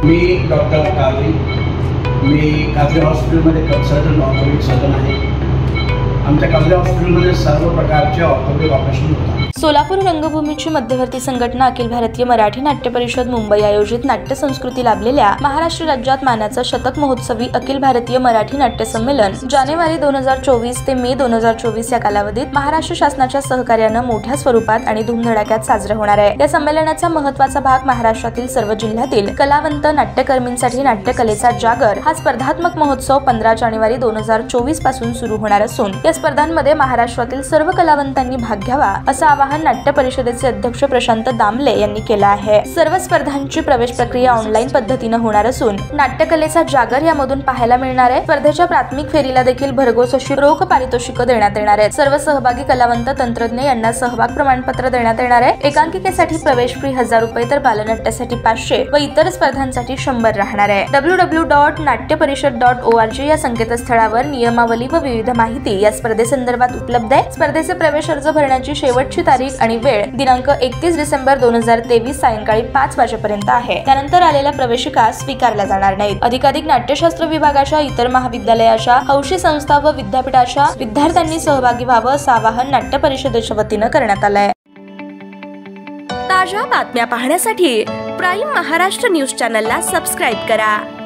मी doctor Qadri, मी कादरी हॉस्पिटलमध्ये consultant orthopaedic surgeon आहे। आमच्या कादरी हॉस्पिटलमध्ये सर्व प्रकारचे ऑर्थोपेडिक ऑपरेशन होतात। सोलापूर रंगभूमीची मध्यवर्ती संघटना अखिल भारतीय मराठी नाट्य परिषद मुंबई आयोजित नाट्य संस्कृती लाभलेल्या महाराष्ट्र राज्यात मानाचा शतक महोत्सवी अखिल भारतीय मराठी नाट्य संमेलन जानेवारी 2024 ते मे 2024 या कालावधीत महाराष्ट्र शासनाच्या सहकार्याने मोठ्या स्वरूपात आणि धूमधडाक्यात साजरा होणार आहे। या संमेलनाचा महत्त्वाचा भाग महाराष्ट्रातील सर्व जिल्ह्यातील कलावंत नाट्यकर्मींसाठी नाट्यकलेचा जागर हा स्पर्धात्मक महोत्सव 15 जानेवारी 2024 पासून सुरू होणार असून या स्पर्धांमध्ये महाराष्ट्रातील सर्व कलावंतांनी भाग घ्यावा असं आवाहन नाट्य परिषदेचे अध्यक्ष प्रशांत दामले यांनी केला आहे। सर्व स्पर्धांची प्रवेश प्रक्रिया ऑनलाईन पद्धतीने होणार असून नाट्यकलेचा जागर यामधून पाहायला मिळणार आहे। स्पर्धेच्या प्राथमिक फेरीला देखील भरघोस अशी रोख पारितोषिक देण्यात येणार आहेत। सर्व सहभागी कलावंत तंत्रज्ञ यांना सहभाग प्रमाणपत्र देण्यात येणार आहे। एकांकिकेसाठी प्रवेश फी 1000 रुपये तर बालनाट्यासाठी 500 व इतर स्पर्धांसाठी 100 राहणार आहे। www.natyapariषद.org या संकेतस्थळावर नियमावली व विविध माहिती या स्पर्धेसंदर्भात उपलब्ध आहे। स्पर्धेचे प्रवेश अर्ज भरण्याची शेवटची तारीख आणि वेळ दिनांक 31 डिसेंबर 2023 सायंकाळी 5 वाजेपर्यंत आहे। त्यानंतर आलेल्या प्रवेशिका स्वीकारल्या जाणार नाहीत। अधिकाधिक नाट्यशास्त्र विभागाच्या इतर महाविद्यालयाच्या हौशी संस्था व विद्यापीठाच्या विद्यार्थ्यांनी सहभागी व्हावं असं आवाहन नाट्य परिषदेच्या वतीनं करण्यात आलं आहे। ताज्या बातम्या पाहण्यासाठी प्राईम महाराष्ट्र न्यूज चॅनलला सबस्क्राईब करा।